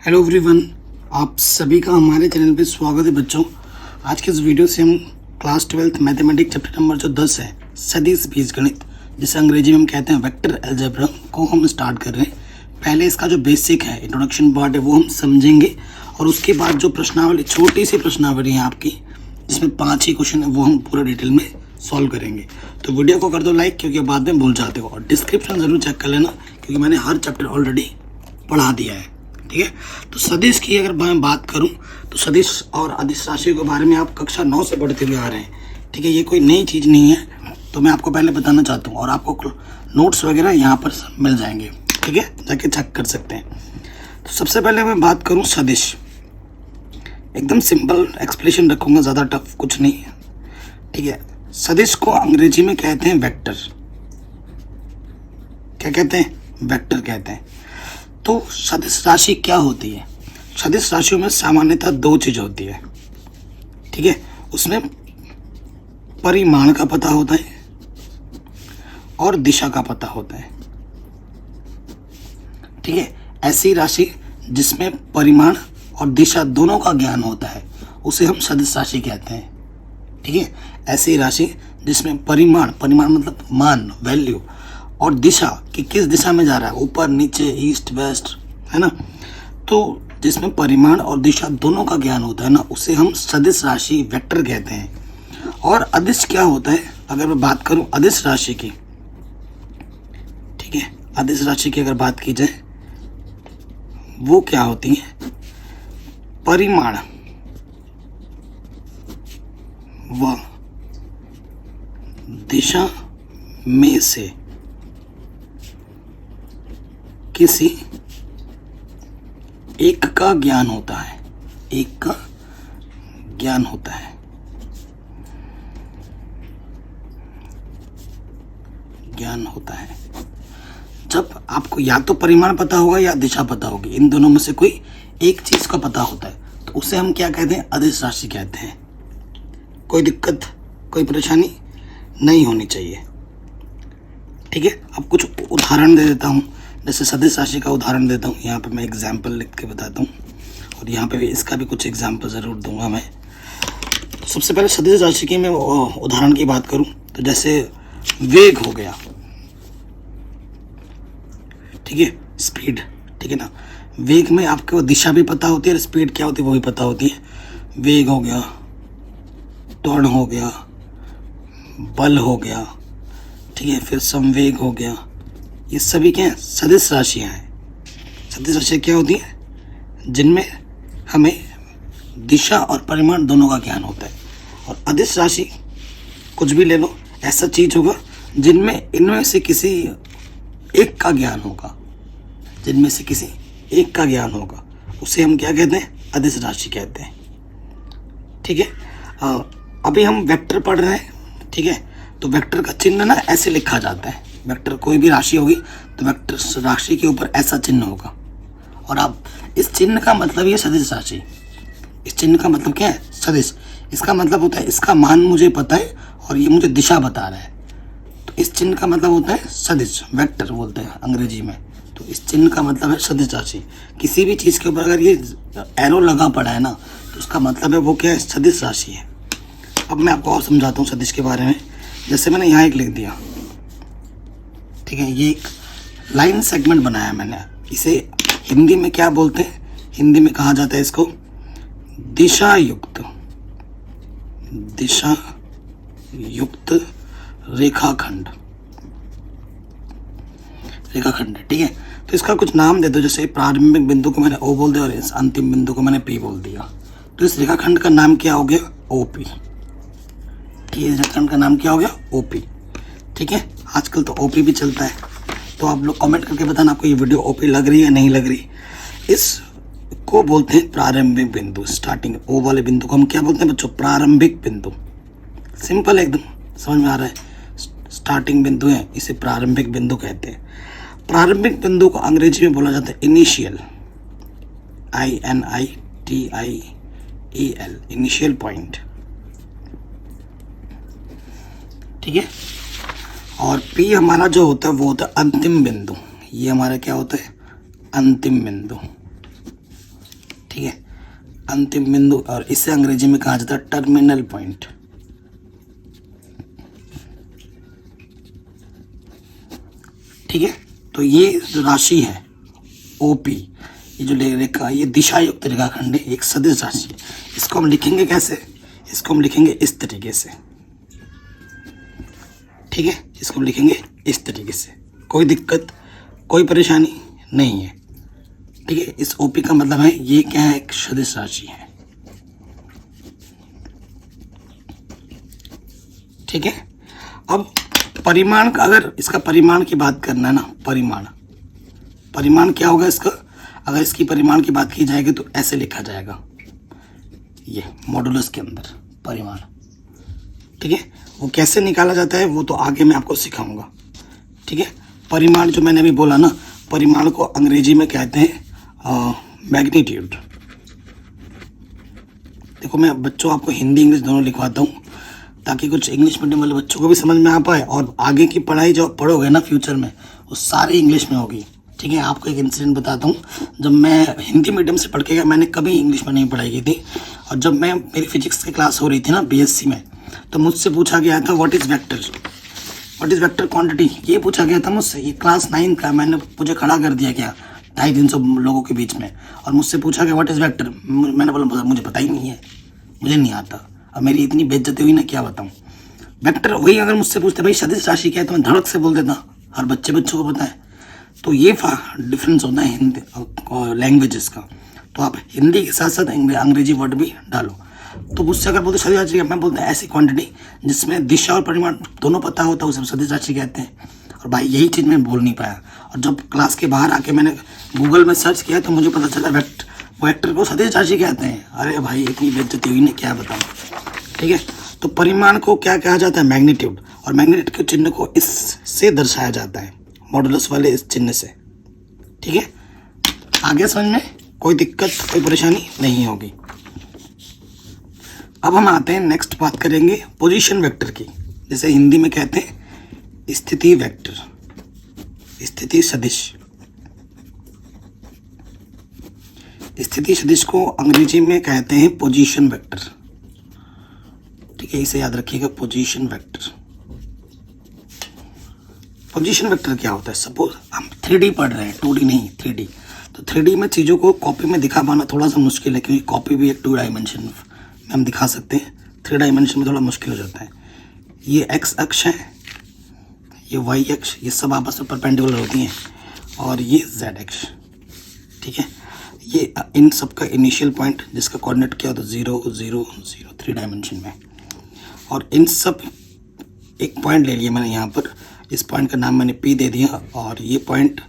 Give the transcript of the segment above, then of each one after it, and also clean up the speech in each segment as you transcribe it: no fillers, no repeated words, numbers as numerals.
Hello everyone, आप सभी का हमारे चैनल पे स्वागत है बच्चों। आज के इस वीडियो से हम class 12th mathematics chapter number जो 10 है सदिश बीजगणित, जिसे अंग्रेजी में हम कहते हैं वेक्टर अलजेब्रा, को हम स्टार्ट कर रहे हैं। पहले इसका जो बेसिक है इंट्रोडक्शन पार्ट है वो हम समझेंगे और उसके बाद जो प्रश्नावली, छोटी सी प्रश्नावली है आपकी जिसमें 5 ही क्वेश्चन है, वो हम पूरा डिटेल में सॉल्व करेंगे। तो वीडियो को कर दो लाइक, क्योंकि बाद में भूल जाते हो, और डिस्क्रिप्शन ज़रूर चेक कर लेना क्योंकि मैंने हर चैप्टर ऑलरेडी पढ़ा दिया है। ठीक है, तो सदिश की अगर मैं बात करूं तो सदिश और अदिश राशियों के बारे में आप कक्षा 9 से पढ़ते हुए आ रहे हैं। ठीक है, ये कोई नई चीज़ नहीं है, तो मैं आपको पहले बताना चाहता हूं, और आपको नोट्स वगैरह यहाँ पर मिल जाएंगे। ठीक है, जाके चेक कर सकते हैं। तो सबसे पहले मैं बात करूं सदिश, एकदम सिंपल एक्सप्लेनेशन रखूंगा, ज़्यादा टफ कुछ नहीं है। ठीक है, सदिश को अंग्रेजी में कहते हैं वेक्टर। क्या कहते हैं? वेक्टर कहते हैं। तो सदिश राशि क्या होती है? सदिश राशियों में सामान्यतः 2 चीज होती है। ठीक है, उसमें परिमाण का पता होता है और दिशा का पता होता है। ठीक है, ऐसी राशि जिसमें परिमाण और दिशा दोनों का ज्ञान होता है उसे हम सदिश राशि कहते हैं। ठीक है, ऐसी राशि जिसमें परिमाण मतलब मान, वैल्यू, और दिशा कि किस दिशा में जा रहा है, ऊपर नीचे, ईस्ट वेस्ट, है ना, तो जिसमें परिमाण और दिशा दोनों का ज्ञान होता है ना, उसे हम सदिश राशि वेक्टर कहते हैं। और अदिश क्या होता है? अगर मैं बात करूं अदिश राशि की, ठीक है, अदिश राशि की अगर बात की जाए वो क्या होती है? परिमाण व दिशा में से किसी एक का ज्ञान होता है। एक का ज्ञान होता है। ज्ञान होता है जब आपको या तो परिमाण पता होगा या दिशा पता होगी, इन दोनों में से कोई एक चीज का पता होता है, तो उसे हम क्या कहते हैं? अदिश राशि कहते हैं। कोई दिक्कत, कोई परेशानी नहीं होनी चाहिए। ठीक है, अब कुछ उदाहरण दे देता हूं। जैसे सदिश राशि का उदाहरण देता हूँ, यहाँ पे मैं एग्जाम्पल लिख के बताता हूँ, और यहाँ पे भी इसका भी कुछ एग्जाम्पल ज़रूर दूंगा मैं। तो सबसे पहले सदिश राशि की मैं उदाहरण की बात करूँ तो जैसे वेग हो गया, ठीक है, स्पीड, ठीक है ना। वेग में आपको दिशा भी पता होती है और स्पीड क्या होती है वो भी पता होती है। वेग हो गया, त्वरण हो गया, बल हो गया, ठीक है, फिर संवेग हो गया, ये सभी क्या हैं? सदिश राशियाँ हैं। सदिश राशियाँ क्या होती हैं? जिनमें हमें दिशा और परिमाण दोनों का ज्ञान होता है। और अदिश राशि कुछ भी ले लो, ऐसा चीज होगा जिनमें इनमें से किसी एक का ज्ञान होगा। जिनमें से किसी एक का ज्ञान होगा उसे हम क्या कहते हैं? अदिश राशि कहते हैं। ठीक है, अभी हम वेक्टर पढ़ रहे हैं। ठीक है, तो वेक्टर का चिन्ह ना ऐसे लिखा जाता है। वेक्टर कोई भी राशि होगी तो वेक्टर राशि के ऊपर ऐसा चिन्ह होगा, और अब इस चिन्ह का मतलब ये सदिश राशि। इस चिन्ह का मतलब क्या है? सदिश। इसका मतलब होता है इसका मान मुझे पता है और ये मुझे दिशा बता रहा है, तो इस चिन्ह का मतलब होता है सदिश, वेक्टर बोलते हैं अंग्रेजी में। तो इस चिन्ह का मतलब है सदिश राशि। किसी भी चीज़ के ऊपर अगर ये एरो लगा पड़ा है ना, तो उसका मतलब है वो क्या है? सदिश राशि है। अब मैं आपको और समझाता हूँ सदिश के बारे में। जैसे मैंने यहाँ एक लिख दिया, ठीक है, ये एक लाइन सेगमेंट बनाया मैंने। इसे हिंदी में क्या बोलते हैं? हिंदी में कहा जाता है इसको दिशा युक्त रेखाखंड। ठीक है, तो इसका कुछ नाम दे दो। जैसे प्रारंभिक बिंदु को मैंने ओ बोल दिया और इस अंतिम बिंदु को मैंने पी बोल दिया, तो इस रेखाखंड का नाम क्या हो गया? ओपी। ठीक है, इस रेखाखंड का नाम क्या हो गया? ओपी। ठीक है, आजकल तो ओपी भी चलता है, तो आप लोग कमेंट करके बताना आपको ये वीडियो ओपी लग रही है या नहीं लग रही। इसको बोलते हैं प्रारंभिक बिंदु। स्टार्टिंग ओ वाले बिंदु को हम क्या बोलते हैं बच्चों? प्रारंभिक बिंदु। सिंपल, एकदम समझ में आ रहा है। स्टार्टिंग बिंदु है, इसे प्रारंभिक बिंदु कहते हैं। प्रारंभिक बिंदु को अंग्रेजी में बोला जाता है इनिशियल, INITIAL, इनिशियल पॉइंट। ठीक है, और पी हमारा जो होता है वो होता है अंतिम बिंदु। ये हमारा क्या होता है? अंतिम बिंदु। ठीक है, अंतिम बिंदु, और इसे अंग्रेजी में कहा जाता है टर्मिनल पॉइंट। ठीक है, तो ये जो राशि है ओपी, ये जो रेखा, ये दिशा युक्त रेखाखंड है, एक सदिश राशि है। इसको हम लिखेंगे कैसे? इसको हम लिखेंगे इस तरीके से। ठीक है, इसको हम लिखेंगे इस तरीके से। कोई दिक्कत, कोई परेशानी नहीं है। ठीक है, इस ओपी का मतलब है ये क्या है, एक सदिश राशि है। ठीक है, अब परिमाण का, अगर इसका परिमाण की बात करना है ना, परिमाण क्या होगा इसका? अगर इसकी परिमाण की बात की जाएगी तो ऐसे लिखा जाएगा, ये मॉडुलस के अंदर परिमाण। ठीक है, वो कैसे निकाला जाता है वो तो आगे मैं आपको सिखाऊंगा। ठीक है, परिमाण जो मैंने अभी बोला ना, परिमाण को अंग्रेजी में कहते हैं मैग्नीट्यूड। देखो, मैं बच्चों आपको हिंदी इंग्लिश दोनों लिखवाता हूँ ताकि कुछ इंग्लिश मीडियम वाले बच्चों को भी समझ में आ पाए, और आगे की पढ़ाई जो पढ़ोगे ना फ्यूचर में, वो सारी इंग्लिश में होगी। ठीक है, आपको एक इंसिडेंट बताता हूँ। जब मैं हिंदी मीडियम से पढ़ के गया, मैंने कभी इंग्लिश में नहीं पढ़ाई की थी, और जब मेरी फिजिक्स की क्लास हो रही थी ना बीएससी में, तो मुझसे पूछा गया था व्हाट इज़ वेक्टर क्वांटिटी, ये पूछा गया था मुझसे। ये क्लास 9 का, मुझे खड़ा कर दिया गया 250-300 लोगों के बीच में, और मुझसे पूछा गया व्हाट इज़ वेक्टर। मैंने बोला मुझे पता ही नहीं है, मुझे नहीं आता। अब मेरी इतनी बेइज्जती हुई ना, क्या बताऊँ। वेक्टर वही अगर मुझसे पूछते भाई सदिश राशि क्या है, तो मैं धड़क से बोल देता, हर बच्चों को पता है। तो ये डिफरेंस होता है हिंदी और लैंग्वेजेस का। तो आप हिंदी के साथ साथ अंग्रेजी वर्ड भी डालो। तो मुझसे अगर बोलते सदिश राशि, मैं बोलता ऐसी क्वांटिटी जिसमें दिशा और परिमाण दोनों पता होता है, उसे सदिश राशि कहते हैं। और भाई यही चीज़ मैं बोल नहीं पाया, और जब क्लास के बाहर आके मैंने गूगल में सर्च किया तो मुझे पता चला वेक्टर को सदिश राशि कहते हैं। अरे भाई इतनी बेइज्जती हुई ना, क्या बताऊँ। ठीक है, तो परिमाण को क्या कहा जाता है? मैग्नीट्यूड। और मैग्नीट्यूड के चिन्ह को इससे दर्शाया जाता है, मॉडुलस वाले इस चिन्ह से। ठीक है, आगे समझ में कोई दिक्कत, कोई परेशानी नहीं होगी। अब हम आते हैं, नेक्स्ट बात करेंगे पोजीशन वेक्टर की, जैसे हिंदी में कहते हैं स्थिति वेक्टर, स्थिति सदिश। स्थिति सदिश को अंग्रेजी में कहते हैं पोजीशन वेक्टर। ठीक है, इसे याद रखिएगा, पोजीशन वेक्टर। पोजीशन वेक्टर क्या होता है? सपोज हम 3D पढ़ रहे हैं, 2D नहीं 3D। तो 3D में चीज़ों को कॉपी में दिखा पाना थोड़ा सा मुश्किल है, क्योंकि कॉपी भी एक 2 डायमेंशन में हम दिखा सकते हैं, 3 डायमेंशन में थोड़ा मुश्किल हो जाता है। ये एक्स अक्ष है, ये वाई अक्ष, ये सब आपस में परपेंडिकुलर होती हैं, और ये जेड अक्ष। ठीक है, ये इन सब का इनिशियल पॉइंट जिसका कोऑर्डिनेट क्या होता है 0 0 0, 3 डायमेंशन में। और इन सब एक पॉइंट ले लिया मैंने यहाँ पर, इस पॉइंट का नाम मैंने P दे दिया, और ये पॉइंट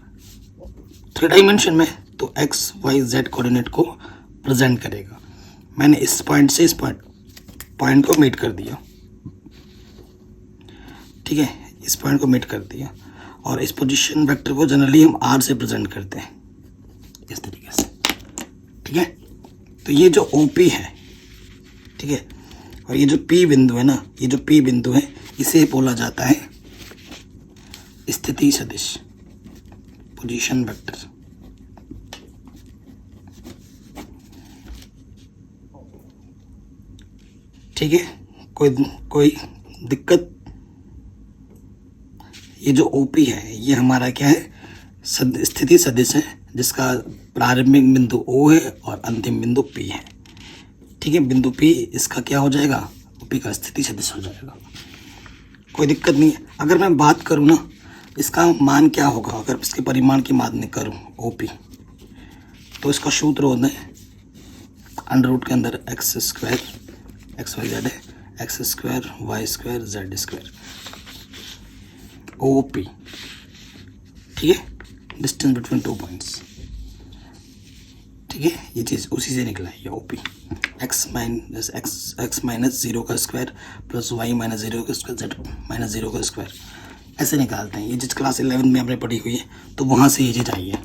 3 डायमेंशन में तो एक्स वाई जेड कोऑर्डिनेट को प्रेजेंट करेगा। मैंने इस पॉइंट से इस पॉइंट को मीट कर दिया। ठीक है, इस पॉइंट को मीट कर दिया, और इस पोजीशन वेक्टर को जनरली हम R से प्रेजेंट करते हैं, इस तरीके से। ठीक है, तो ये जो OP है, ठीक है, और ये जो P बिंदु है ना, ये जो P बिंदु है, इसे बोला जाता है स्थिति सदिश, पोजीशन वेक्टर। ठीक है, कोई दिक्कत? ये जो OP है ये हमारा क्या है? स्थिति सदिश है, जिसका प्रारंभिक बिंदु O है और अंतिम बिंदु P है। ठीक है, बिंदु P इसका क्या हो जाएगा? OP का स्थिति सदिश हो जाएगा। कोई दिक्कत नहीं है। अगर मैं बात करूँ ना, इसका मान क्या होगा अगर इसके परिमाण की बात नहीं करूँ OP, तो इसका सूत्र होता है अंडर रूट के अंदर X square, X Y Z है, X square Y square Z square, OP। ठीक है, डिस्टेंस बिटवीन 2 पॉइंट्स। ठीक है, ये चीज़ उसी से निकला है, ये OP। एक्स माइनस 0 का स्क्वायर प्लस वाई माइनस 0 का स्क्वायर जेड माइनस 0 का स्क्वायर, ऐसे निकालते हैं। ये चीज़ क्लास 11 में हमने पढ़ी हुई है, तो वहाँ से ये चीज़ आई है।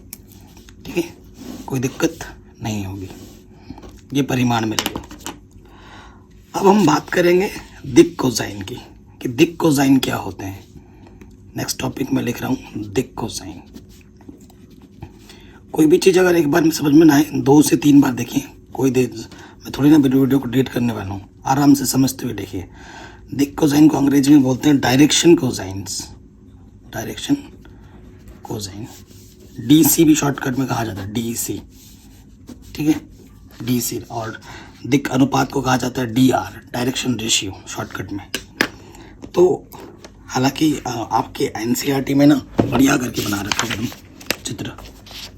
ठीक है, कोई दिक्कत नहीं होगी, ये परिमाण मिलेगा। अब हम बात करेंगे दिक् कोसाइन की, कि दिक् कोसाइन क्या होते हैं। नेक्स्ट टॉपिक में लिख रहा हूँ दिक् कोसाइन। कोई भी चीज़ अगर एक बार में समझ में ना आए, 2 से 3 बार देखें कोई देर मैं थोड़ी ना वीडियो को डिलीट करने वाला हूँ, आराम से समझते हुए देखिए। दिक कोसाइन को अंग्रेजी में बोलते हैं direction cosines, direction cosine. DC भी शॉर्टकट में कहा जाता है, डीसी, ठीक है, डीसी। और दिक अनुपात को कहा जाता है डीआर, डायरेक्शन रेशियो शॉर्टकट में। तो हालांकि आपके एनसीईआरटी में ना बढ़िया करके बना रखा है चित्र।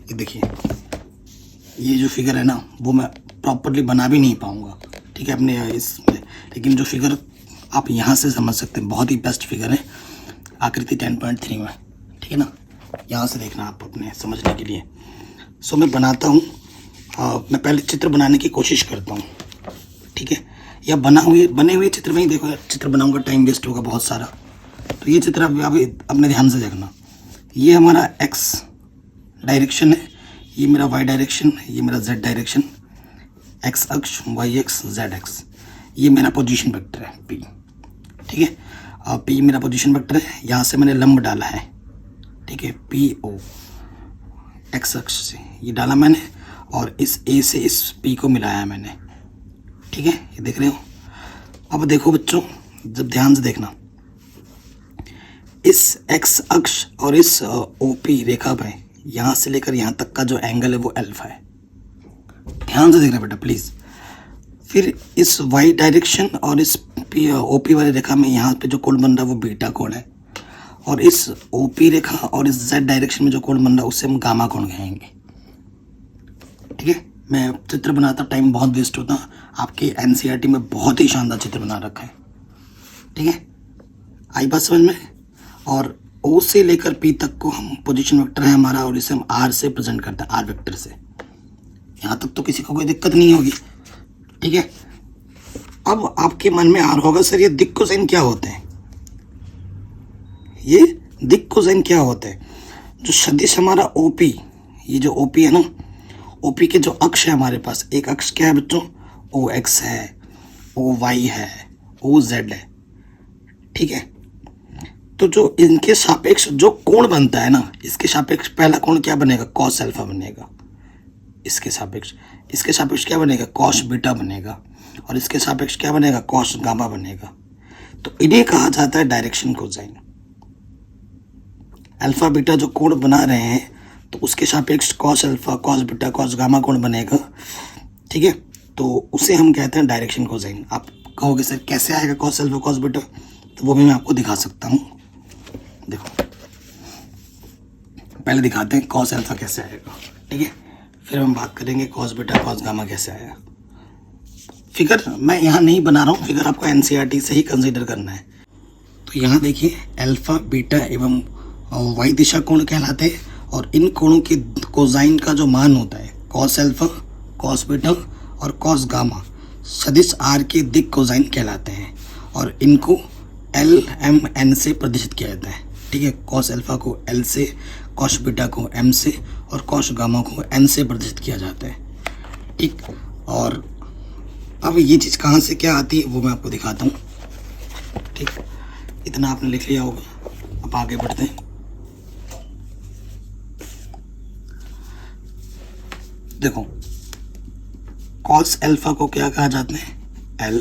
ये देखिए, ये जो फिगर है ना वो मैं प्रॉपरली बना भी नहीं पाऊँगा, ठीक है, अपने इसमें, लेकिन जो फिगर आप यहाँ से समझ सकते हैं, बहुत ही बेस्ट फिगर है, आकृति 10.3 में, ठीक है ना। यहाँ से देखना आप अपने समझने के लिए। सो मैं बनाता हूँ, मैं पहले चित्र बनाने की कोशिश करता हूँ, ठीक है, या बने हुए चित्र में ही देखो, चित्र बनाऊँगा टाइम वेस्ट होगा बहुत सारा। तो ये चित्र अभी अपने ध्यान से देखना। ये हमारा एक्स डायरेक्शन है, ये मेरा वाई डायरेक्शन, ये मेरा जेड डायरेक्शन, एक्स अक्ष, वाई एक्स, जेड एक्स। ये मेरा पोजीशन वेक्टर है पी, ठीक है। पी मेरा पोजीशन वेक्टर है, यहाँ से मैंने लंब डाला है, ठीक है, पी ओ, एक्स अक्ष से ये डाला मैंने, और इस ए से इस पी को मिलाया मैंने, ठीक है, ये देख रहे हो। अब देखो बच्चों, जब ध्यान से देखना, इस एक्स अक्ष और इस ओ पी रेखा में यहाँ से लेकर यहाँ तक का जो एंगल है वो अल्फा है। ध्यान से देखना बेटा प्लीज़। फिर इस वाई डायरेक्शन और इस ओ पी वाली रेखा में यहाँ पे जो कोण बन रहा है वो बीटा कोण है, और इस ओ पी रेखा और इस जेड डायरेक्शन में जो कोण बन रहा है उससे हम गामा कोण कहेंगे, ठीक है। मैं चित्र बनाता टाइम बहुत वेस्ट होता, आपके एनसीईआरटी में बहुत ही शानदार चित्र बना रखा है, ठीक है, आई बात समझ में। और ओ से लेकर पी तक को हम पोजीशन वेक्टर है हमारा, और इसे हम आर से प्रेजेंट करते हैं, आर वेक्टर से। यहाँ तक तो किसी को कोई दिक्कत नहीं होगी, ठीक है। अब आपके मन में आ रहा होगा सर ये दिक कोसाइन क्या होते हैं, ये दिक कोसाइन क्या होते हैं। जो सदिश हमारा ओपी, ये जो ओपी है ना, ओपी के जो अक्ष है हमारे पास, एक अक्ष क्या है बच्चों, ओ एक्स है, ओ वाई है, ओ जेड है, ठीक है। तो जो इनके सापेक्ष जो कोण बनता है ना, इसके सापेक्ष पहला कोण क्या बनेगा, कॉस अल्फा बनेगा। इसके सापेक्ष क्या बनेगा, कॉस बीटा बनेगा, और इसके सापेक्ष क्या बनेगा, कॉस गामा बनेगा। तो इन्हें कहा जाता है डायरेक्शन कोसाइन। अल्फा बीटा जो कोण बना रहे हैं तो उसके सापेक्ष cos alpha, cos beta, cos gamma कोण बनेगा, ठीक है। तो उसे हम कहते हैं डायरेक्शन कोसाइन। आप कहोगे सर कैसे आएगा कॉस अल्फा कॉस बीटा, तो वो भी मैं आपको दिखा सकता हूँ। देखो पहले दिखाते हैं कॉस अल्फा कैसे आएगा, ठीक है, फिर हम बात करेंगे कॉस बीटा कॉस गामा कैसे आएगा। फिगर मैं यहाँ नहीं बना रहा हूँ, फिगर आपको एनसीईआरटी से ही कंसीडर करना है। तो यहाँ देखिए अल्फा बीटा एवं वाई दिशा कोण कहलाते हैं, और इन कोणों के कोसाइन का जो मान होता है कॉस अल्फा, कॉस बीटा और कॉस गामा सदिश आर के दिक कोसाइन कहलाते हैं, और इनको एल एम एन से प्रदर्शित किया जाता है, ठीक है। कॉस अल्फा को एल से, कॉस बीटा को एम से, और कॉस गामा को एन से प्रदर्शित किया जाता है, ठीक। और अब ये चीज़ कहाँ से क्या आती है वो मैं आपको दिखाता हूँ, ठीक। इतना आपने लिख लिया होगा, अब आगे बढ़ते हैं। देखो कॉस अल्फा को क्या कहा जाता है, एल,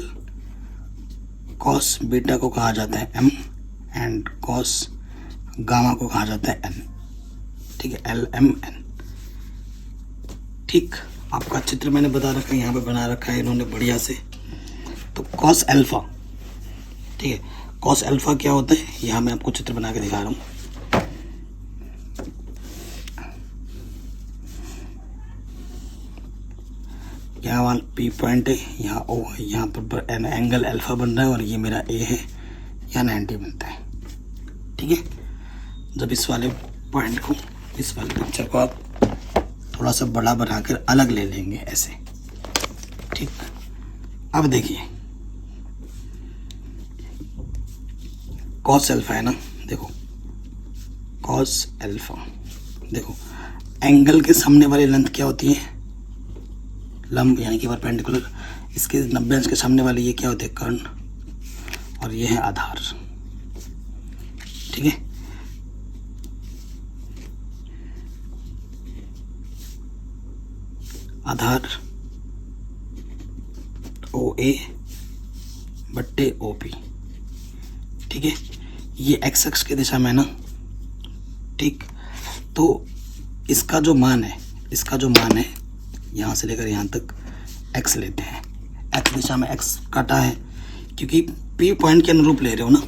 कॉस बीटा को कहा जाता है एम, एंड कॉस गामा को कहा जाता है एन, ठीक है, एल एम एन, ठीक। आपका चित्र मैंने बता रखा है, यहाँ पे बना रखा है इन्होंने बढ़िया से। तो कॉस अल्फा, ठीक है, कॉस अल्फा क्या होता है, यहाँ मैं आपको चित्र बना के दिखा रहा हूँ। यहाँ वाला पी पॉइंट है, यहाँ ओ है, यहाँ पर एंगल अल्फा बन रहा है, और ये मेरा ए है, यहाँ 90 बनता है, ठीक है। जब इस वाले पॉइंट को, इस वाले पिक्चर को आप थोड़ा सा बड़ा बनाकर अलग ले लेंगे ऐसे, ठीक। अब देखिए कॉस अल्फा है ना, देखो कॉस अल्फा, देखो एंगल के सामने वाली लेंथ क्या होती है, लंब यानी कि परपेंडिकुलर। इसके 90 अंश के सामने वाली ये क्या होते हैं, कर्ण, और ये है आधार, ठीक है। आधार OA बट्टे OP, ठीक है। ये एक्स एक्स की दिशा में ना, ठीक। तो इसका जो मान है यहाँ से लेकर यहाँ तक x लेते हैं। x दिशा में x काटा है क्योंकि P पॉइंट के अनुरूप ले रहे हो ना।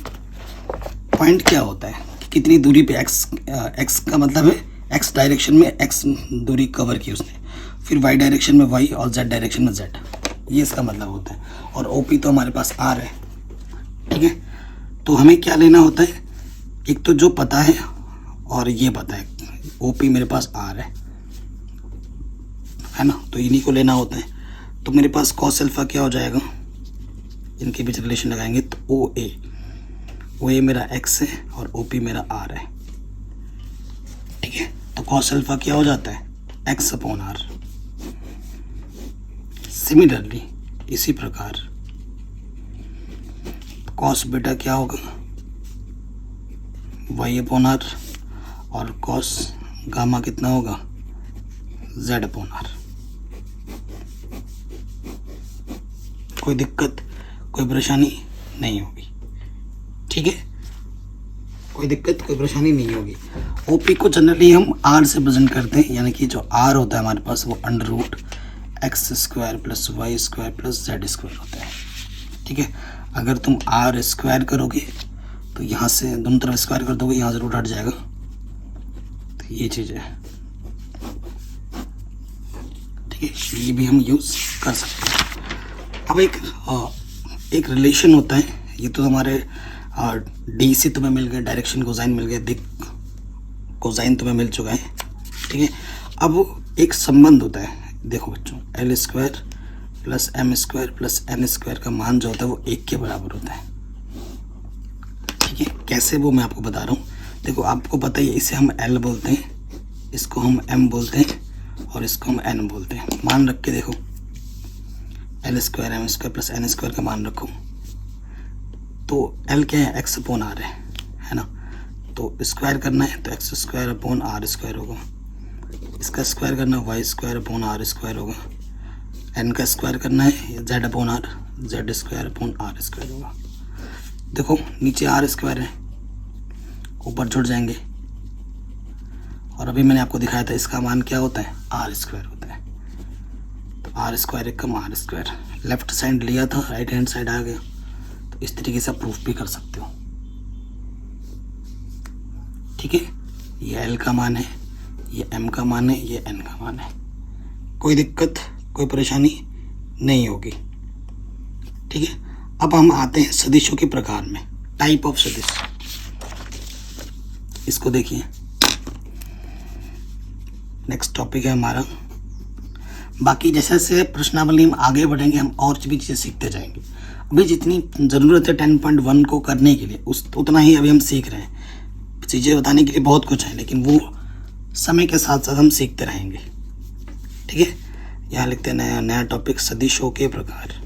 पॉइंट क्या होता है कि कितनी दूरी पे x का मतलब है x डायरेक्शन में x दूरी कवर की उसने, फिर y डायरेक्शन में y और z डायरेक्शन में z, ये इसका मतलब होता है। और OP तो हमारे पास r है, ठीक है। तो हमें क्या लेना होता है, एक तो जो पता है और ये पता है। OP मेरे पास r है ना, तो इन्हीं को लेना होता है। तो मेरे पास कॉस अल्फा क्या हो जाएगा, इनके बीच रिलेशन लगाएंगे तो OA मेरा x है और OP मेरा r है, ठीक है। तो कॉस अल्फा क्या हो जाता है, x/r। सिमिलरली इसी प्रकार कॉस बीटा क्या होगा, y/r, और कॉस गामा कितना होगा, z/r। कोई दिक्कत, कोई परेशानी नहीं होगी, ठीक है। कोई दिक्कत, कोई परेशानी नहीं होगी। OP को जनरली हम r से प्रेजेंट करते हैं, यानी कि जो r होता है हमारे पास वो √x² + y² + z² होता है, ठीक है। अगर तुम r² करोगे तो यहाँ से दोनों तरफ स्क्वायर कर दोगे, यहाँ से रूट हट जाएगा, तो ये चीज़ है, ठीक है। ये भी हम यूज़ कर सकते हैं। अब एक रिलेशन होता है, ये तो हमारे D से तुम्हें मिल गया, डायरेक्शन कोसाइन मिल गया, दिक कोसाइन तुम्हें मिल चुका है, ठीक है। अब एक संबंध होता है, देखो बच्चों, L² + M² + N² का मान जो होता है वो 1 के बराबर होता है, ठीक है। कैसे, वो मैं आपको बता रहा हूँ। देखो आपको पता ही है, इसे हम L बोलते हैं, इसको हम M बोलते हैं और इसको हम N बोलते हैं। मान रख के देखो, L² M² + N² का मान रखो, तो L क्या है, x/r है ना। तो स्क्वायर करना है तो x²/r² होगा, इसका स्क्वायर करना है y²/r² होगा, n का स्क्वायर करना है z/r, z²/r² होगा। देखो नीचे r² है, ऊपर जुड़ जाएंगे, और अभी मैंने आपको दिखाया था इसका मान क्या होता है, r² होता है। तो r² = r², लेफ्ट साइड लिया था, राइट हैंड साइड आ गया। तो इस तरीके से आप प्रूफ भी कर सकते हो, ठीक है। ये L का मान है, ये M का मान है, ये N का मान है। कोई दिक्कत, कोई परेशानी नहीं होगी, ठीक है। अब हम आते हैं सदिशों के प्रकार में, टाइप ऑफ सदिश। इसको देखिए, नेक्स्ट टॉपिक है हमारा। बाकी जैसे जैसे प्रश्नावली हम आगे बढ़ेंगे, हम और भी चीज़ें सीखते जाएंगे। अभी जितनी ज़रूरत है 10.1 को करने के लिए उतना ही अभी हम सीख रहे हैं। चीज़ें बताने के लिए बहुत कुछ है, लेकिन वो समय के साथ साथ हम सीखते रहेंगे, ठीक है। यहाँ लिखते हैं नया टॉपिक, सदिशों के प्रकार।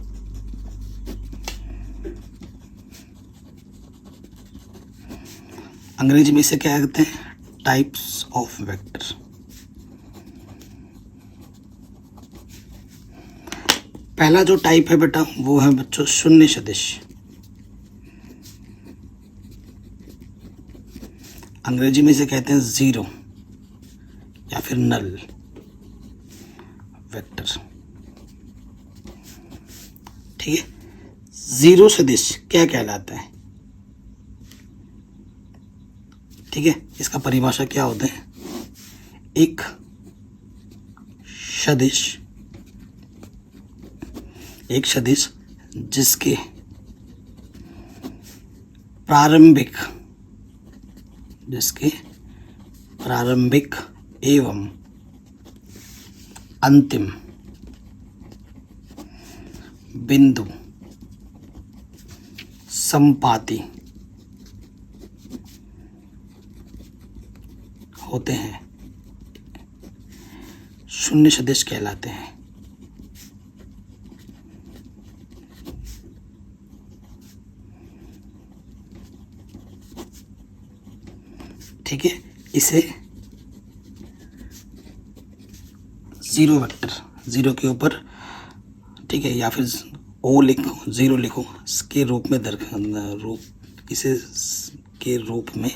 अंग्रेजी में इसे क्या कहते हैं, टाइप्स ऑफ वेक्टर। पहला जो टाइप है बेटा वो है बच्चों शून्य सदिश। अंग्रेजी में इसे कहते हैं जीरो या फिर नल वेक्टर, ठीक है। जीरो सदिश क्या कहलाता है, ठीक है। इसका परिभाषा क्या होता है, एक सदिश जिसके प्रारंभिक एवं अंतिम बिंदु संपाती होते हैं, शून्य सदिश कहलाते हैं, ठीक है। इसे जीरो वेक्टर, जीरो के ऊपर, ठीक है, या फिर ओ लिखो, जीरो लिखो, के रूप में इसे के रूप में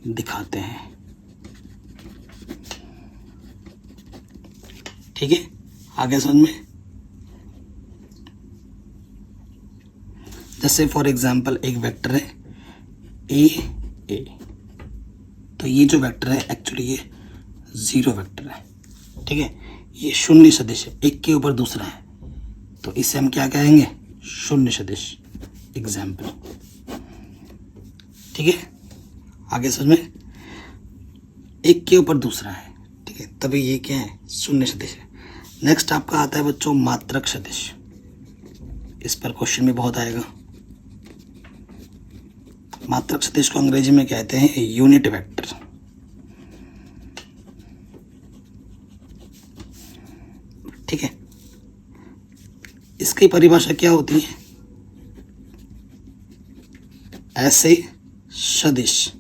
दिखाते हैं। ठीक है, आगे समझ में। जैसे फॉर एग्जांपल एक वेक्टर है ए, तो ये जो वेक्टर है एक्चुअली ये जीरो वेक्टर है। ठीक है, ये शून्य सदिश है, एक के ऊपर दूसरा है, तो इसे हम क्या कहेंगे, शून्य सदिश, एग्जाम्पल। ठीक है, आगे समझ में, एक के ऊपर दूसरा है, ठीक है, तभी ये क्या है, शून्य सदिश है। नेक्स्ट आपका आता है बच्चों मात्रक सदिश। इस पर क्वेश्चन भी बहुत आएगा। मात्रक सदिश को अंग्रेजी में कहते हैं यूनिट वेक्टर। ठीक है, इसकी परिभाषा क्या होती है, ऐसे सदिश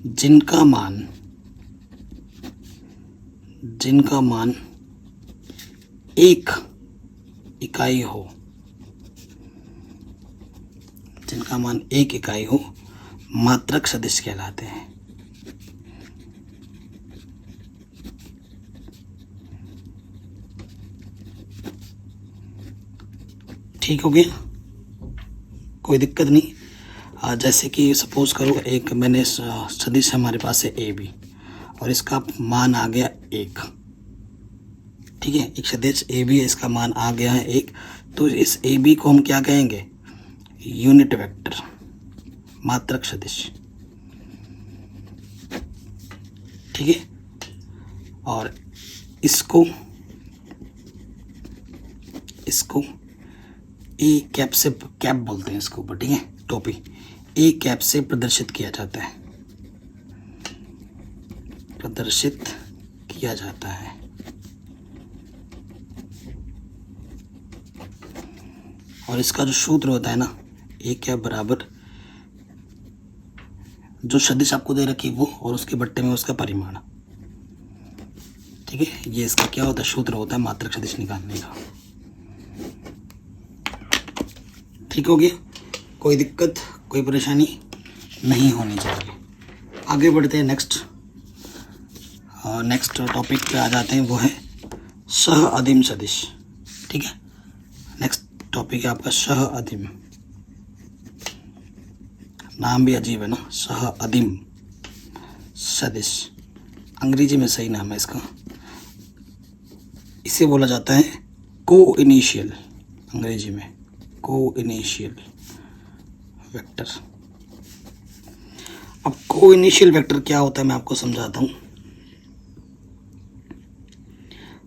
जिनका मान एक इकाई हो, जिनका मान एक इकाई हो, मात्रक सदिश कहलाते हैं। ठीक हो गया, कोई दिक्कत नहीं। जैसे कि सपोज करो एक मैंने सदिश हमारे पास है ए बी और इसका मान आ गया एक। ठीक है, एक सदिश ए बी है, इसका मान आ गया है एक, तो इस ए बी को हम क्या कहेंगे, यूनिट वेक्टर, मात्रक सदिश। ठीक है, और इसको ए कैप से, कैप बोलते हैं इसको ऊपर, ठीक है, टोपी, ए कैप से प्रदर्शित किया जाता है, प्रदर्शित किया जाता है। और इसका जो सूत्र होता है ना, ए कैप बराबर जो सदिश आपको दे रखी वो और उसके बट्टे में उसका परिमाण। ठीक है, ये इसका क्या होता है, सूत्र होता है मात्रक सदिश निकालने का। ठीक हो गया, कोई दिक्कत कोई परेशानी नहीं होनी चाहिए। आगे बढ़ते हैं, नेक्स्ट टॉपिक पे आ जाते हैं, वो है सह अदिम सदिश। ठीक है, नेक्स्ट टॉपिक है आपका सह अदिम। नाम भी अजीब है ना, सह अदिम सदिश, अंग्रेजी में सही नाम है इसका। इसे बोला जाता है को इनिशियल, अंग्रेजी में को इनिशियल वेक्टर। अब को इनिशियल वेक्टर क्या होता है मैं आपको समझाता हूं।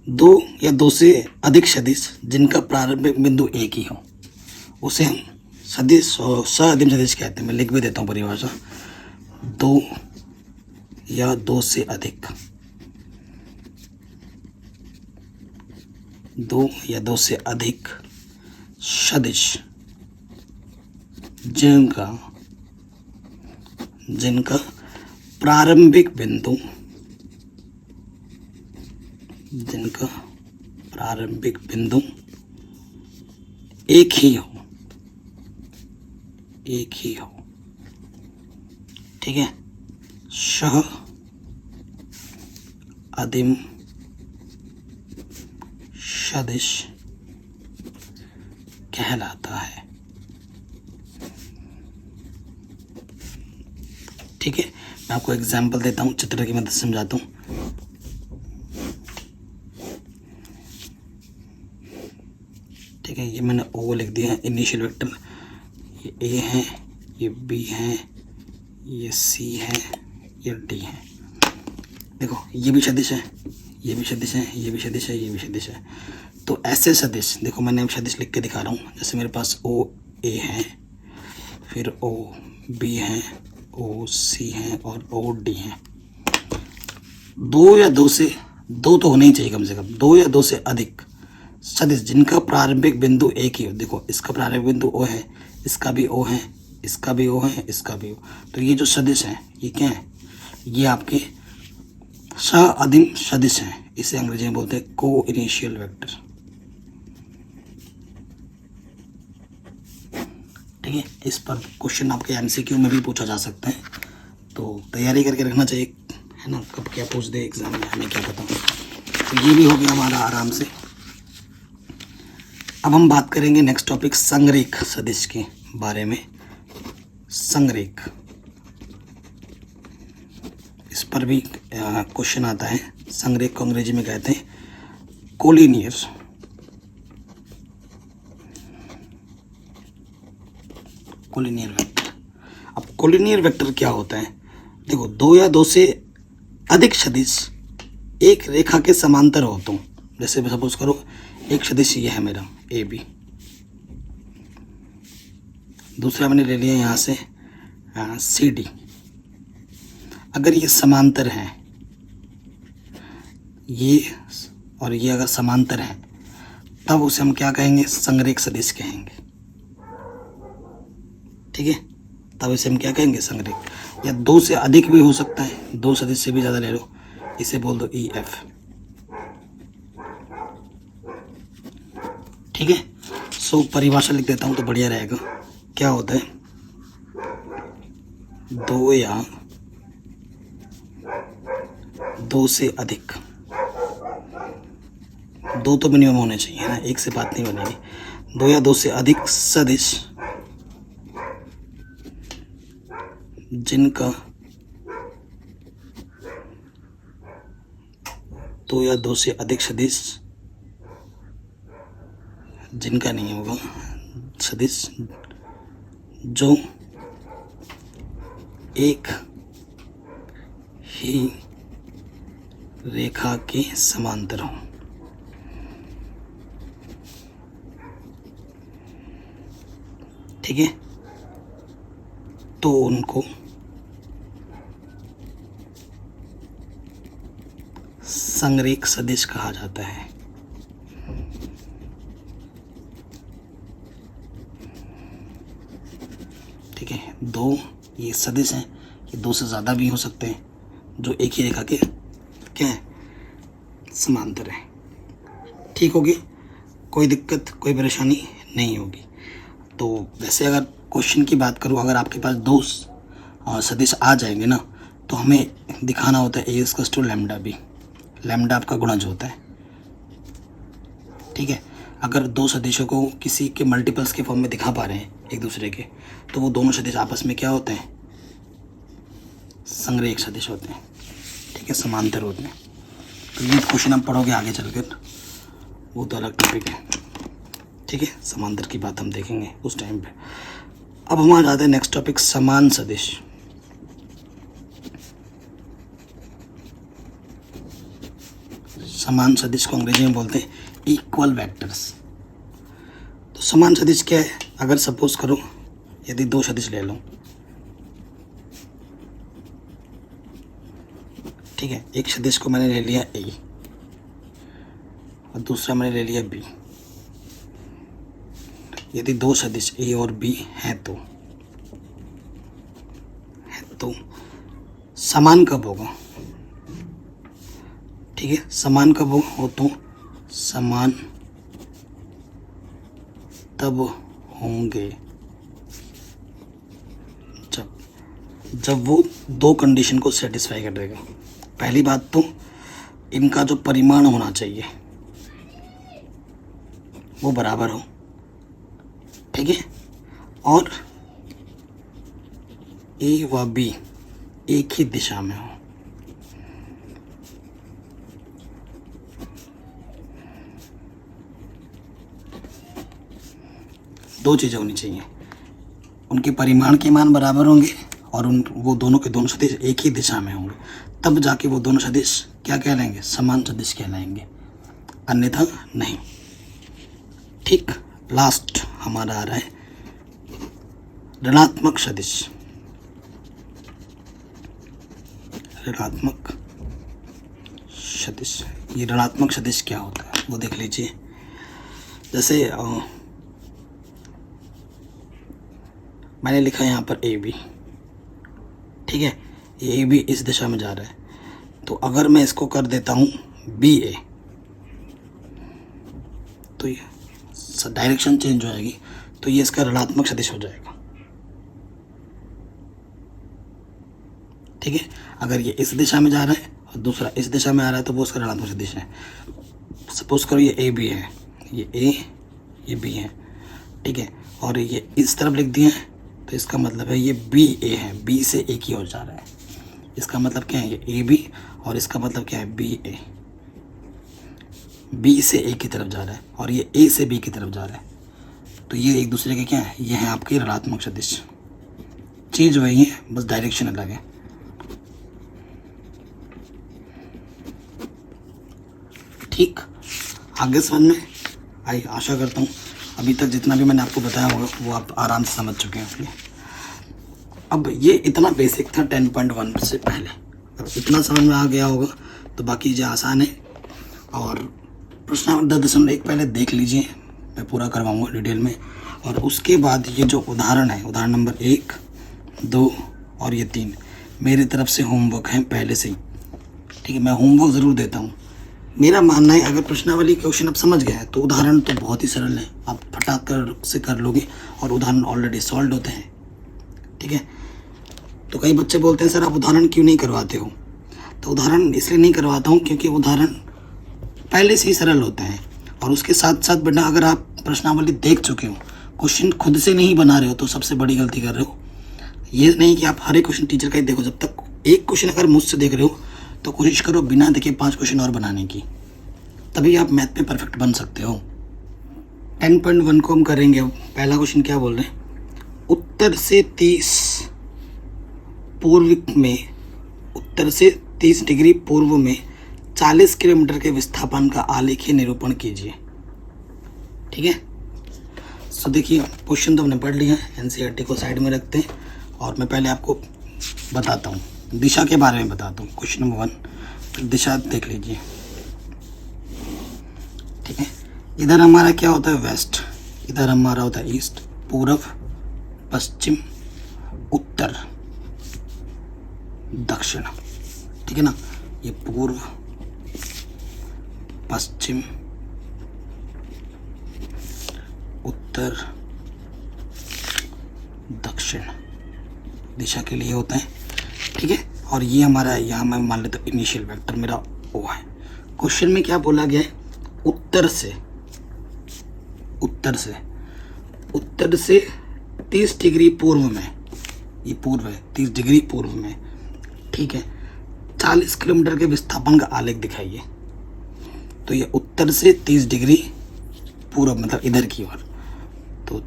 दो या दो से अधिक सदिश जिनका प्रारंभिक बिंदु एक ही हो, उसे हम सदिश सह अदिम सदिश कहते हैं। मैं लिख भी देता हूं परिभाषा, दो या दो से अधिक, दो या दो से अधिक सदिश जिनका प्रारंभिक बिंदु एक ही हो। ठीक है, सह अदिम सदिश कहलाता है। ठीक है, मैं आपको एग्जाम्पल देता हूं, चित्र की मदद से समझाता हूं। ठीक है, ये मैंने ओ लिख दिया है, इनिशियल वेक्टर, ये ए है, ये बी है, ये सी है, ये डी है। देखो ये भी सदिश है, ये भी सदिश है, ये भी सदिश है, ये भी सदिश है। तो ऐसे सदिश, देखो मैंने सदिश लिख के दिखा रहा हूँ। जैसे मेरे पास ओ ए है, फिर ओ बी है, ओ सी है और ओ डी है। दो या दो से, दो तो होने ही चाहिए कम से कम, दो या दो से अधिक सदिश जिनका प्रारंभिक बिंदु एक ही हो। देखो इसका प्रारंभिक बिंदु ओ है, इसका भी ओ है, इसका भी ओ है, इसका भी ओ। तो ये जो सदिश है ये क्या है, ये आपके सह अदिम सदिश हैं। इसे अंग्रेजी में बोलते हैं को इनिशियल वेक्टर। ठीक है, इस पर क्वेश्चन आपके एमसीक्यू में भी पूछा जा सकता है, तो तैयारी करके रखना चाहिए, है ना, कब क्या पूछ दे एग्जाम में हमें क्या पता। तो ये भी हो गया हमारा आराम से। अब हम बात करेंगे नेक्स्ट टॉपिक संरेख सदिश के बारे में। संरेख, इस पर भी क्वेश्चन आता है। संरेख को अंग्रेजी में कहते हैं कोलिनियर। Collinear vector. अब कोलिनियर वेक्टर क्या होता है? देखो, दो या दो से अधिक सदिश एक रेखा के समांतर हो तो, जैसे सपोज करो एक सदिश ये है मेरा ए बी, दूसरा मैंने ले लिया यहाँ से सी डी। अगर ये समांतर है, ये और ये अगर समांतर है, तब उसे हम क्या कहेंगे? संरेख सदिश कहेंगे। ठीक है, तब इसे हम क्या कहेंगे? संरेख। या दो से अधिक भी हो सकता है, दो सदिश से भी ज़्यादा ले लो, इसे बोल दो ई एफ। ठीक है, सो परिभाषा लिख देता हूँ तो बढ़िया रहेगा। क्या होता है? दो या दो से अधिक, दो तो मिनिमम होने चाहिए ना, एक से बात नहीं बनेगी। दो या दो से अधिक सदिश जिनका, दो या दो से अधिक सदिश जिनका नहीं होगा, सदिश जो एक ही रेखा के समांतर हो। ठीक है, तो उनको संरेख सदिश कहा जाता है। ठीक है, दो ये सदिश हैं, ये दो से ज़्यादा भी हो सकते हैं, जो एक ही रेखा के क्या है? समांतर है। ठीक होगी, कोई दिक्कत कोई परेशानी नहीं होगी। तो वैसे अगर क्वेश्चन की बात करूँ, अगर आपके पास दो सदिश आ जाएंगे ना, तो हमें दिखाना होता है A equals to lambda B. Lambda आपका गुणज होता है। ठीक है, अगर दो सदिशों को किसी के मल्टीपल्स के फॉर्म में दिखा पा रहे हैं एक दूसरे के, तो वो दोनों सदिश आपस में क्या होते हैं? संरेख सदिश होते हैं। ठीक है, समांतर होते हैं। तो ये क्वेश्चन आप पढ़ोगे आगे चलकर, वो तो अलग टॉपिक है। ठीक है, समांतर की बात हम देखेंगे उस टाइम पे। अब हम आ जाते हैं नेक्स्ट टॉपिक, समान सदिश। समान सदिश को अंग्रेजी में बोलते हैं इक्वल वेक्टर्स। तो समान सदिश क्या है? अगर सपोज करो यदि दो सदिश ले लो, ठीक है, एक सदिश को मैंने ले लिया ए और दूसरा मैंने ले लिया बी। यदि दो सदिश ए और बी हैं तो समान कब होगा? ठीक है, समान कब हो तो समान तब होंगे जब वो दो कंडीशन को सेटिस्फाई कर देगा। पहली बात तो इनका जो परिमाण होना चाहिए वो बराबर हो। ठीक है, और ए व बी एक ही दिशा में हो। दो चीज़ें होनी चाहिए, उनके परिमाण के मान बराबर होंगे और वो दोनों के दोनों सदिश एक ही दिशा में होंगे, तब जाके वो दोनों सदिश क्या कहलाएंगे? समान सदिश कहलाएंगे, अन्यथा नहीं। ठीक, लास्ट हमारा आ रहा है ऋणात्मक सदिश। ऋणात्मक सदिश, ये ऋणात्मक सदिश क्या होता है वो देख लीजिए। जैसे मैंने लिखा है यहाँ पर ए बी। ठीक है, ये ए बी इस दिशा में जा रहा है, तो अगर मैं इसको कर देता हूँ बी ए, तो ये डायरेक्शन चेंज हो जाएगी, तो ये इसका ऋणात्मक सदिश हो जाएगा। ठीक है। अगर ये इस दिशा में जा रहा है और दूसरा इस दिशा में आ रहा है तो वो उसका ऋणात्मक सदिश है। सपोज करो ये ए बी है, ये ए ये बी है, ठीक है, और ये इस तरफ लिख दिए हैं तो इसका मतलब है ये बी ए है, बी से ए की ओर जा रहा है। इसका मतलब क्या है, ये ए बी, और इसका मतलब क्या है, बी ए, बी से ए की तरफ जा रहा है और ये ए से बी की तरफ जा रहा है। तो ये एक दूसरे के क्या है, ये है आपके ऋणात्मक सदिश। चीज़ वही है, बस डायरेक्शन अलग है। ठीक, आगे समझ में आई आशा करता हूँ। अभी तक जितना भी मैंने आपको बताया होगा वो आप आराम से समझ चुके हैं। अब ये इतना बेसिक था 10.1 से पहले, अगर इतना समझ में आ गया होगा तो बाकी जो आसान है। और प्रश्न 10.1 पहले देख लीजिए, मैं पूरा करवाऊँगा डिटेल में। और उसके बाद ये जो उदाहरण है, उदाहरण नंबर 1, 2 और ये 3 मेरी तरफ से होमवर्क है पहले से ही। ठीक है, मैं होमवर्क ज़रूर देता हूँ। मेरा मानना है अगर प्रश्नावली क्वेश्चन आप समझ गए तो उदाहरण तो बहुत ही सरल है, आप फटाक कर से कर लोगे और उदाहरण ऑलरेडी सॉल्व होते हैं। ठीक है, तो कई बच्चे बोलते हैं सर आप उदाहरण क्यों नहीं करवाते हो। तो उदाहरण इसलिए नहीं करवाता हूँ क्योंकि उदाहरण पहले से ही सरल होते हैं। और उसके साथ साथ बेटा अगर आप प्रश्नावली देख चुके हो, क्वेश्चन खुद से नहीं बना रहे हो तो सबसे बड़ी गलती कर रहे हो। ये नहीं कि आप हर एक क्वेश्चन टीचर का ही देखो, जब तक एक क्वेश्चन अगर मुझसे देख रहे हो तो कोशिश करो बिना देखे 5 क्वेश्चन और बनाने की, तभी आप मैथ में परफेक्ट बन सकते हो। 10.1 को हम करेंगे। पहला क्वेश्चन क्या बोल रहे हैं, उत्तर से 30 डिग्री पूर्व में 40 किलोमीटर के विस्थापन का आलेखीय निरूपण कीजिए। ठीक है, सो देखिए क्वेश्चन तो हमने पढ़ लिया है, एनसीईआरटी को साइड में रखते हैं और मैं पहले आपको बताता हूँ, दिशा के बारे में बताता हूँ। क्वेश्चन नंबर 1, दिशा देख लीजिए। ठीक है, इधर हमारा क्या होता है, वेस्ट, इधर हमारा होता है ईस्ट, पूर्व, पश्चिम, उत्तर, दक्षिण। ठीक है ना, ये पूर्व, पश्चिम, उत्तर, दक्षिण दिशा के लिए होता है। ठीक है, और ये हमारा यहाँ मैं मान लेता हूँ इनिशियल वेक्टर मेरा ओ है। क्वेश्चन में क्या बोला गया है, उत्तर से 30 डिग्री पूर्व में, ये पूर्व है, 30 डिग्री पूर्व में, ठीक है, 40 किलोमीटर के विस्थापन का आलेख दिखाइए। तो ये उत्तर से 30 डिग्री पूर्व मतलब इधर की ओर, तो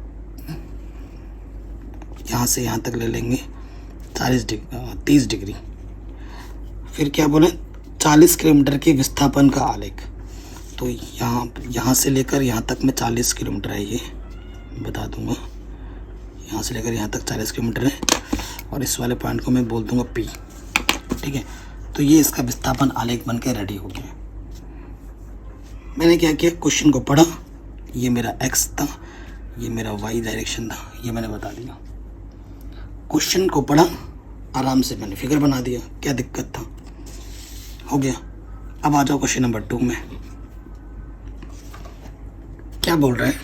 यहाँ से यहाँ तक ले लेंगे 30 डिग्री। फिर क्या बोले, 40 किलोमीटर के विस्थापन का आलेख। तो यहाँ से लेकर यहाँ तक में 40 किलोमीटर है, ये बता दूंगा। यहाँ से लेकर यहाँ तक 40 किलोमीटर है और इस वाले पॉइंट को मैं बोल दूंगा P। ठीक है, तो ये इसका विस्थापन आलेख बन के रेडी हो गया। मैंने क्या किया, क्वेश्चन को पढ़ा, ये मेरा x था, ये मेरा y डायरेक्शन था, ये मैंने बता दिया। क्वेश्चन को पढ़ा, आराम से मैंने फिगर बना दिया, क्या दिक्कत था, हो गया। अब आ जाओ क्वेश्चन नंबर 2 में। क्या बोल रहे हैं,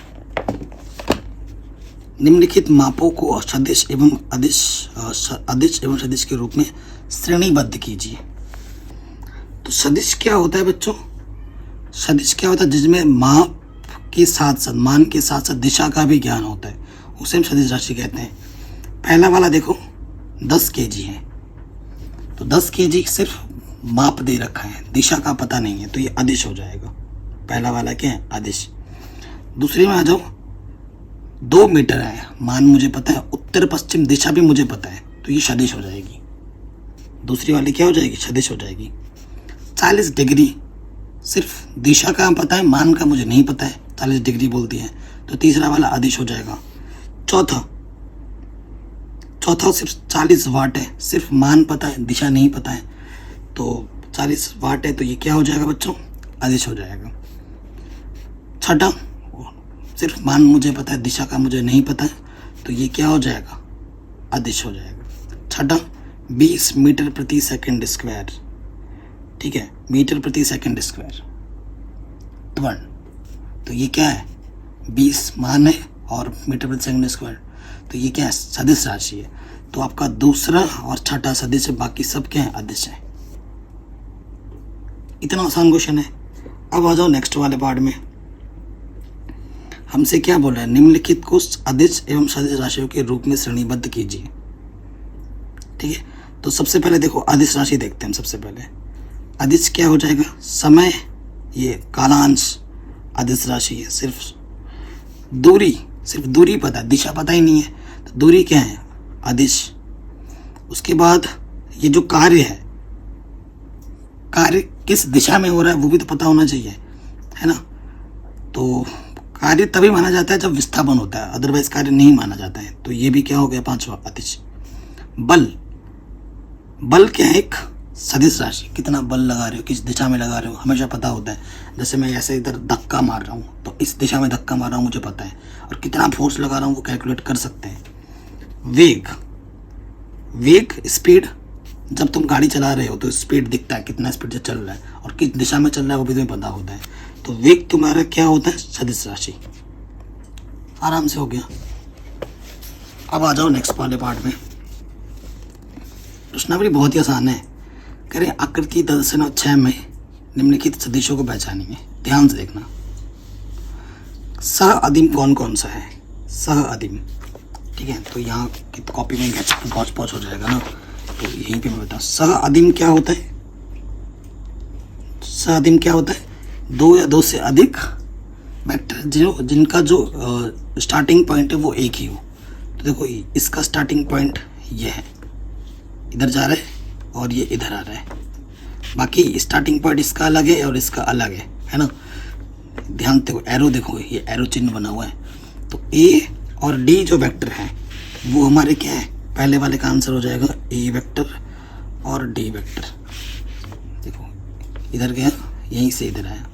निम्नलिखित मापों को सदिश एवं अदिश एवं सदिश के रूप में श्रेणीबद्ध कीजिए। तो सदिश क्या होता है बच्चों, सदिश क्या होता है, जिसमें माप के साथ साथ, मान के साथ साथ दिशा का भी ज्ञान होता है, उसे हम सदिश राशि कहते हैं। पहला वाला देखो 10 kg है, तो 10 kg सिर्फ माप दे रखा है, दिशा का पता नहीं है, तो ये अदिश हो जाएगा। पहला वाला क्या है, अदिश। दूसरे में आ जाओ, 2 मीटर है, मान मुझे पता है, उत्तर पश्चिम दिशा भी मुझे पता है, तो ये सदिश हो जाएगी। दूसरी वाली क्या हो जाएगी, सदिश हो जाएगी। 40 डिग्री सिर्फ दिशा का पता है, मान का मुझे नहीं पता है, 40 डिग्री बोलती है, तो तीसरा वाला अदिश हो जाएगा। चौथा सिर्फ 40 वाट है, सिर्फ मान पता है, दिशा नहीं पता है, तो 40 वाट है, तो ये क्या हो जाएगा बच्चों, अदिश हो जाएगा। छठा सिर्फ मान मुझे पता है, दिशा का मुझे नहीं पता है, तो ये क्या हो जाएगा, अदिश हो जाएगा। छठा 20 मीटर प्रति सेकंड स्क्वायर। ठीक है, मीटर प्रति सेकंड स्क्वायर त्वरण, तो ये क्या है, 20 मान है और मीटर प्रति सेकंड स्क्वायर, तो ये क्या है, सदिश राशि है। तो आपका दूसरा और छठा सदिश, बाकी सब क्या है, अदिश है। इतना आसान क्वेश्चन है। अब आ जाओ नेक्स्ट वाले पार्ट में। हमसे क्या बोल रहा है, निम्नलिखित को अदिश एवं सदिश राशियों के रूप में श्रेणीबद्ध कीजिए। ठीक है, तो सबसे पहले देखो अदिश राशि देखते हैं। सबसे पहले अदिश क्या हो जाएगा, समय, ये कालांश अदिश राशि है। सिर्फ दूरी पता है, दिशा पता ही नहीं है, तो दूरी क्या है, अदिश। उसके बाद ये जो कार्य है, कार्य किस दिशा में हो रहा है वो भी तो पता होना चाहिए, है ना। तो कार्य तभी माना जाता है जब विस्थापन होता है, अदरवाइज कार्य नहीं माना जाता है। तो ये भी क्या हो गया, पांचवा अदिश। बल क्या है, एक सदिश राशि, कितना बल लगा रहे हो, किस दिशा में लगा रहे हो, हमेशा पता होता है। जैसे मैं ऐसे इधर धक्का मार रहा हूँ तो इस दिशा में धक्का मार रहा हूँ, मुझे पता है, और कितना फोर्स लगा रहा हूँ वो कैलकुलेट कर सकते हैं। वेग स्पीड, जब तुम गाड़ी चला रहे हो तो स्पीड दिखता है, कितना स्पीड से चल रहा है और किस दिशा में चल रहा है वो भी तुम्हें पता होता है। तो वेग तुम्हारा क्या होता है, सदिश राशि। आराम से हो गया। अब आ जाओ नेक्स्ट वाले पार्ट में। प्रश्नावली बहुत ही आसान है। कह रहे आकृति 10 में निम्नलिखित सदिशों को पहचानेंगे। ध्यान से देखना। सह अदिम कौन कौन सा है, सह अदिम। ठीक है, तो यहाँ की कॉपी में पहुँच हो जाएगा ना, तो यहीं पे मैं बताऊँ। सह अदिम क्या होता है, सह अदिम क्या होता है, दो या दो से अधिक वेक्टर जिनका जो स्टार्टिंग पॉइंट है वो एक ही हो। तो देखो इसका स्टार्टिंग पॉइंट ये है, इधर जा रहा है और ये इधर आ रहा है। बाकी स्टार्टिंग पॉइंट इसका अलग है और इसका अलग है ना। ध्यान देखो, एरो देखो, ये एरो चिन्ह बना हुआ है। तो ए और डी जो वेक्टर है वो हमारे क्या है, पहले वाले का आंसर हो जाएगा ए वेक्टर और डी वेक्टर। देखो इधर गया, यहीं से इधर आया।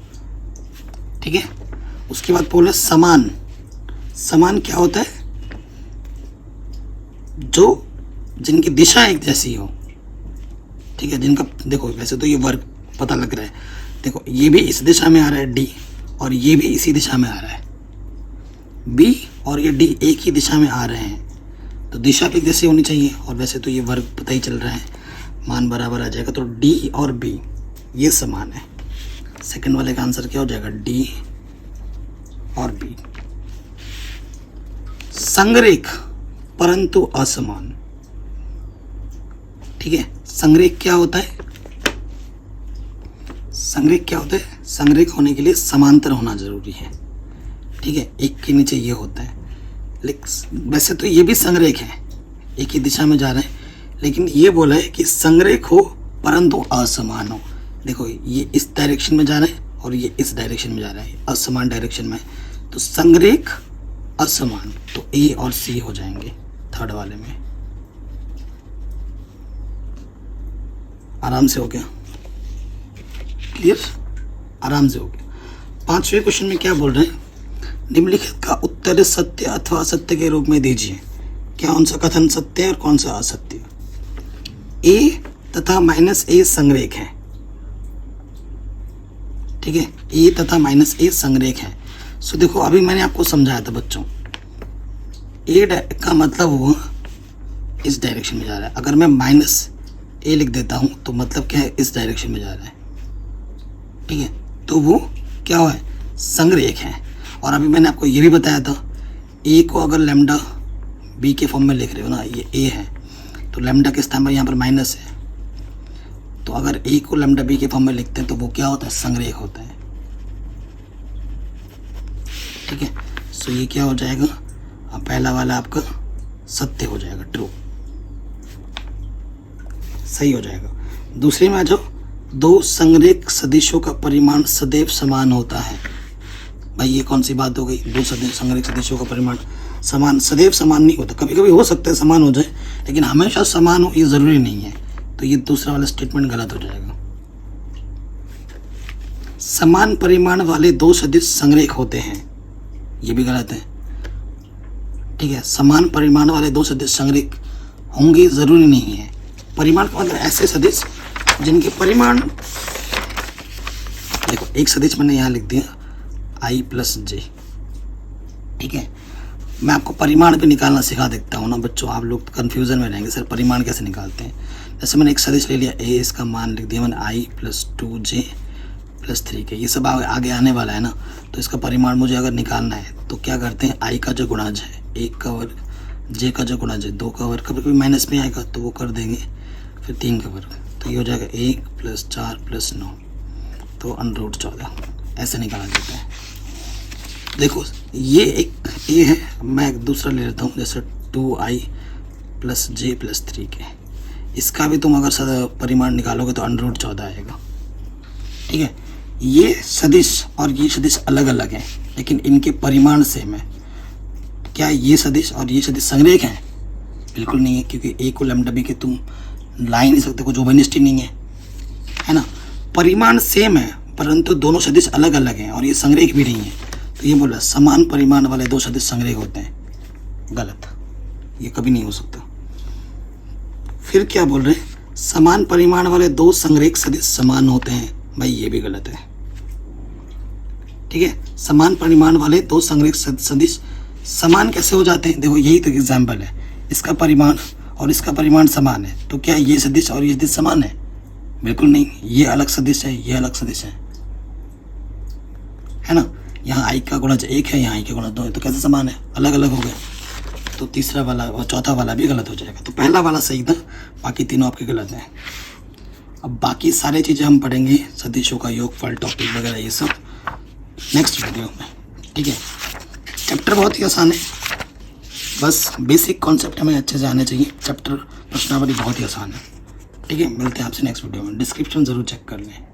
ठीक है, उसके बाद बोला समान। समान क्या होता है, जो जिनकी दिशा एक जैसी हो। ठीक है, जिनका देखो वैसे तो ये वर्ग पता लग रहा है, देखो ये भी इस दिशा में आ रहा है डी, और ये भी इसी दिशा में आ रहा है। बी और ये डी एक ही दिशा में आ रहे हैं, तो दिशा भी जैसी होनी चाहिए। और वैसे तो ये वर्ग पता ही चल रहा है, मान बराबर आ जाएगा। तो डी और बी ये समान है। सेकंड वाले का आंसर क्या हो जाएगा, डी और बी। संरेख परंतु असमान। ठीक है, संरेख क्या होता है, संरेख क्या होता है, संरेख होने के लिए समांतर होना जरूरी है। ठीक है, एक के नीचे ये होता है। लेकिन वैसे तो ये भी संरेख है, एक ही दिशा में जा रहे हैं, लेकिन ये बोला है कि संरेख हो परंतु असमान हो। देखो ये इस डायरेक्शन में जा रहा है और ये इस डायरेक्शन में जा रहा है, असमान डायरेक्शन में। तो संरेख असमान, तो ए और सी हो जाएंगे थर्ड वाले में। आराम से हो गया, क्लियर, आराम से हो गया। पांचवें क्वेश्चन में क्या बोल रहे हैं, निम्नलिखित का उत्तर सत्य अथवा असत्य के रूप में दीजिए। क्या कौन सा कथन सत्य है और कौन सा असत्य। ए तथा -a संरेख है। ठीक है, ए तथा -a संरेख है। सो देखो अभी मैंने आपको समझाया था बच्चों, ए का मतलब हुआ इस डायरेक्शन में जा रहा है। अगर मैं -a लिख देता हूं तो मतलब क्या है, इस डायरेक्शन में जा रहा है। ठीक है, तो वो क्या हुआ है, संरेख है। और अभी मैंने आपको ये भी बताया था, ए को अगर लैम्डा बी के फॉर्म में लिख रहे हो ना, ये ए है तो लैम्डा के स्थान पर यहाँ पर माइनस है। तो अगर ए को लैम्डा बी के फॉर्म में लिखते हैं तो वो क्या होता है, संरेख होता है। ठीक है, सो ये क्या हो जाएगा, पहला वाला आपका सत्य हो जाएगा, ट्रू, सही हो जाएगा। दूसरे में आ जाओ, दो संरेख सदिशों का परिमाण सदैव समान होता है। भाई ये कौन सी बात हो गई, दो संरेख सदिशों का परिमाण समान, सदैव समान नहीं होता। कभी कभी हो सकता है समान हो जाए, लेकिन हमेशा समान हो ये जरूरी नहीं है। तो ये दूसरा वाला स्टेटमेंट गलत हो जाएगा। समान परिमाण वाले दो सदिश संरेख होते हैं, ये भी गलत है। ठीक है, समान परिमाण वाले दो सदिश संरेख होंगे जरूरी नहीं है। परिमाण का मतलब ऐसे सदिश जिनके परिमाण, देखो एक सदिश मैंने यहाँ लिख दिया i + j। ठीक है, मैं आपको परिमाण भी निकालना सिखा देता हूँ ना बच्चों, आप लोग कन्फ्यूज़न में रहेंगे सर परिमाण कैसे निकालते हैं। जैसे मैंने एक सदिश ले लिया ए, इसका मान लिख दिया मैंने i + 2j + 3k, ये सब आगे आने वाला है ना, तो इसका परिमाण मुझे अगर निकालना है तो क्या करते हैं, i का जो गुणाज है 1 का वर्ग, j का जो गुणाज है 2 का वर्ग, कभी कभी माइनस में आएगा तो वो कर देंगे, फिर 3 का वर्ग, तो ये हो जाएगा 1 + 4 + 9, तो √14 ऐसे निकाला जाता है। देखो ये एक ए है, मैं एक दूसरा ले लेता हूँ जैसे 2i + j + 3k, इसका भी तुम अगर परिमाण निकालोगे तो √14 आएगा। ठीक है, ये सदिश और ये सदिश अलग अलग हैं लेकिन इनके परिमाण सेम है। क्या ये सदिश और ये सदिश संरेख हैं? बिल्कुल नहीं है, क्योंकि ए को लैम्डा बी के तुम ला ही नहीं सकते, कुछ ओवरनिष्ठ नहीं है ना। परिमाण सेम है परंतु दोनों सदिश अलग अलग हैं और ये संरेख भी नहीं है। तो ये बोला समान परिमाण वाले दो सदिश संरेख होते हैं, गलत, ये कभी नहीं हो सकता। फिर क्या बोल रहे हैं, समान परिमाण वाले दो संरेख सदिश समान होते हैं, भाई ये भी गलत है। ठीक है, समान परिमाण वाले दो संरेख सदिश समान कैसे हो जाते हैं? देखो यही तो एग्जाम्पल है, इसका परिमाण और इसका परिमाण समान है, तो क्या ये सदिश और ये सदिश समान है? बिल्कुल नहीं, ये अलग सदिश है, ये अलग सदिश है ना। यहाँ i का गुणज 1 है, यहाँ i का गुणज 2 है, तो कैसे समान है? अलग अलग हो गए, तो तीसरा वाला और चौथा वाला भी गलत हो जाएगा। तो पहला वाला सही था, बाकी तीनों आपके गलत हैं। अब बाकी सारी चीज़ें हम पढ़ेंगे, सदिशों का योगफल, टॉपिक वगैरह ये सब नेक्स्ट वीडियो में। ठीक है, चैप्टर बहुत ही आसान है, बस बेसिक कॉन्सेप्ट हमें अच्छे से आने चाहिए। चैप्टर प्रश्नावली बहुत ही आसान है। ठीक है, मिलते हैं आपसे नेक्स्ट वीडियो में, डिस्क्रिप्शन ज़रूर चेक कर लें।